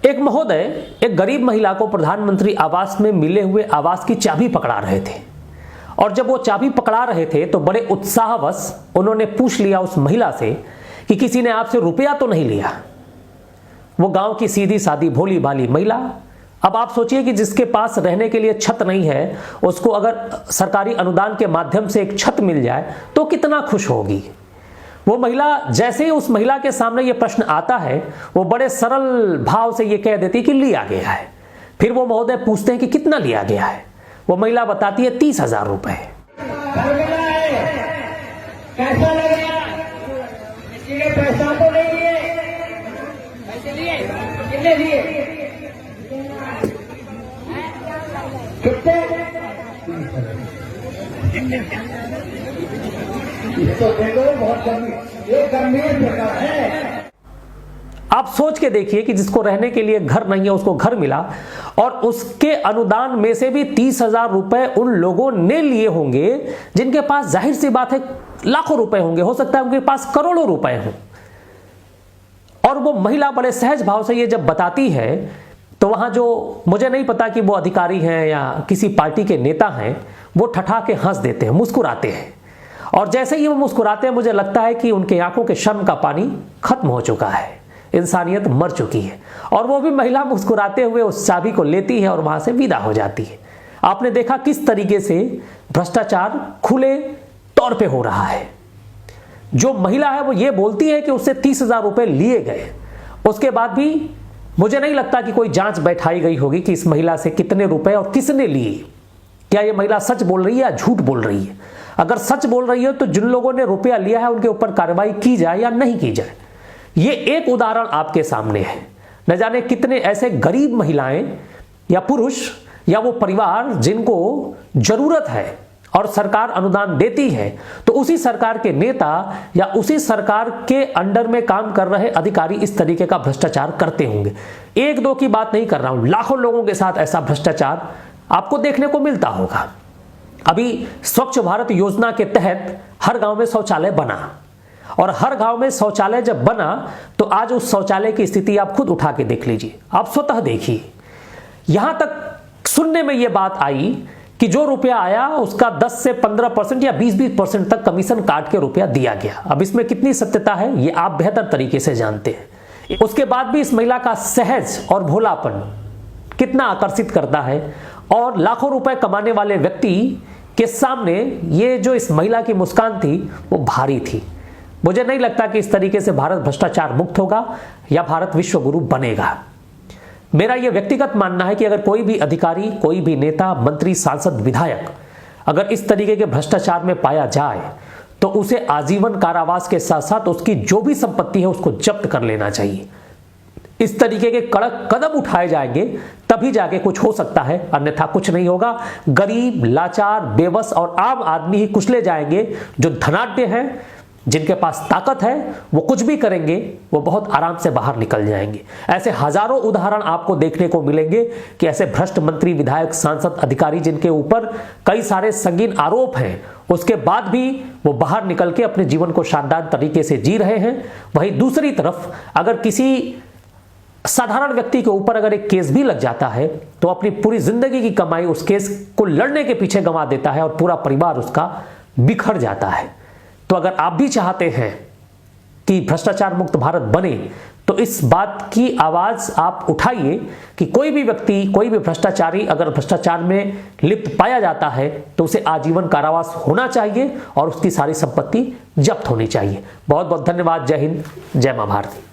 एक महोदय एक गरीब महिला को प्रधानमंत्री आवास में मिले हुए आवास की चाबी पकड़ा रहे थे और जब वो चाबी पकड़ा रहे थे तो बड़े उत्साहवश उन्होंने पूछ लिया उस महिला से कि किसी ने आपसे रुपया तो नहीं लिया। वो गांव की सीधी सादी भोली भाली महिला। अब आप सोचिए कि जिसके पास रहने के लिए छत नहीं है उसको अगर सरकारी अनुदान के माध्यम से एक छत मिल जाए तो कितना खुश होगी। वो महिला जैसे ही उस महिला के सामने ये प्रश्न आता है वो बड़े सरल भाव से ये कह देती कि लिया गया है। फिर वो महोदय पूछते हैं कि कितना लिया गया है। वो महिला बताती है 30,000 रुपए। कैसा लगा? पैसा तो नहीं लिए, पैसे लिए, कितने लिए? कितने? तो देखो बहुत गंभीर प्रकार है। आप सोच के देखिए कि जिसको रहने के लिए घर नहीं है उसको घर मिला और उसके अनुदान में से भी 30,000 रुपए उन लोगों ने लिए होंगे जिनके पास जाहिर सी बात है लाखों रुपए होंगे, हो सकता है उनके पास करोड़ों रुपए हों। और वो महिला बड़े सहज भाव से ये जब बताती है तो वहां जो, मुझे नहीं पता कि वो अधिकारी हैं या किसी पार्टी के नेता हैं, वो ठठा के हंस देते हैं, मुस्कुराते हैं। और जैसे ही वो मुस्कुराते हैं मुझे लगता है कि उनके आंखों के शर्म का पानी खत्म हो चुका है, इंसानियत मर चुकी है। और वो भी महिला मुस्कुराते हुए उस चाबी को लेती है और वहां से विदा हो जाती है। आपने देखा किस तरीके से भ्रष्टाचार खुले तौर पे हो रहा है। जो महिला है वो ये बोलती है कि उससे 30,000 रुपए लिए गए, उसके बाद भी मुझे नहीं लगता कि कोई जांच बैठाई गई होगी कि इस महिला से कितने रुपए और किसने लिए। क्या ये महिला सच बोल रही है या झूठ बोल रही है? अगर सच बोल रही है तो जिन लोगों ने रुपया लिया है उनके ऊपर कार्रवाई की जाए या नहीं की जाए। ये एक उदाहरण आपके सामने है। न जाने कितने ऐसे गरीब महिलाएं या पुरुष या वो परिवार जिनको जरूरत है और सरकार अनुदान देती है तो उसी सरकार के नेता या उसी सरकार के अंडर में काम कर रहे अधिकारी इस तरीके का भ्रष्टाचार करते होंगे। एक दो की बात नहीं कर रहा हूं, लाखों लोगों के साथ ऐसा भ्रष्टाचार आपको देखने को मिलता होगा। अभी स्वच्छ भारत योजना के तहत हर गांव में शौचालय बना और हर गांव में शौचालय जब बना तो आज उस शौचालय की स्थिति आप खुद उठा के देख लीजिए, आप स्वतः देखिए। यहां तक सुनने में यह बात आई कि जो रुपया आया उसका 10 से 15% या 20-20% तक कमीशन काट के रुपया दिया गया। अब इसमें कितनी सत्यता है ये आप बेहतर तरीके से जानते हैं। उसके बाद भी इस महिला का सहज और भोलापन कितना आकर्षित करता है और लाखों रुपए कमाने वाले व्यक्ति के सामने ये जो इस महिला की मुस्कान थी वो भारी थी। मुझे नहीं लगता कि इस तरीके से भारत भ्रष्टाचार मुक्त होगा या भारत विश्व गुरु बनेगा। मेरा यह व्यक्तिगत मानना है कि अगर कोई भी अधिकारी, कोई भी नेता, मंत्री, सांसद, विधायक अगर इस तरीके के भ्रष्टाचार में पाया जाए तो उसे आजीवन कारावास के साथ साथ उसकी जो भी संपत्ति है उसको जब्त कर लेना चाहिए। इस तरीके के कड़क कदम उठाए जाएंगे तभी जाके कुछ हो सकता है, अन्यथा कुछ नहीं होगा। गरीब, लाचार, बेबस और आम आदमी ही कुचले जाएंगे। जो धनाढ्य हैं, जिनके पास ताकत है, वो कुछ भी करेंगे, वो बहुत आराम से बाहर निकल जाएंगे। ऐसे हजारों उदाहरण आपको देखने को मिलेंगे कि ऐसे भ्रष्ट मंत्री, विधायक, सांसद, अधिकारी जिनके ऊपर कई सारे संगीन आरोप हैं, उसके बाद भी वो बाहर निकल के अपने जीवन को शानदार तरीके से जी रहे हैं। वहीं दूसरी तरफ अगर किसी साधारण व्यक्ति के ऊपर अगर एक केस भी लग जाता है तो अपनी पूरी जिंदगी की कमाई उस केस को लड़ने के पीछे गंवा देता है और पूरा परिवार उसका बिखर जाता है। तो अगर आप भी चाहते हैं कि भ्रष्टाचार मुक्त भारत बने तो इस बात की आवाज आप उठाइए कि कोई भी व्यक्ति, कोई भी भ्रष्टाचारी अगर भ्रष्टाचार में लिप्त पाया जाता है तो उसे आजीवन कारावास होना चाहिए और उसकी सारी संपत्ति जब्त होनी चाहिए। बहुत बहुत धन्यवाद। जय हिंद, जय मां भारती।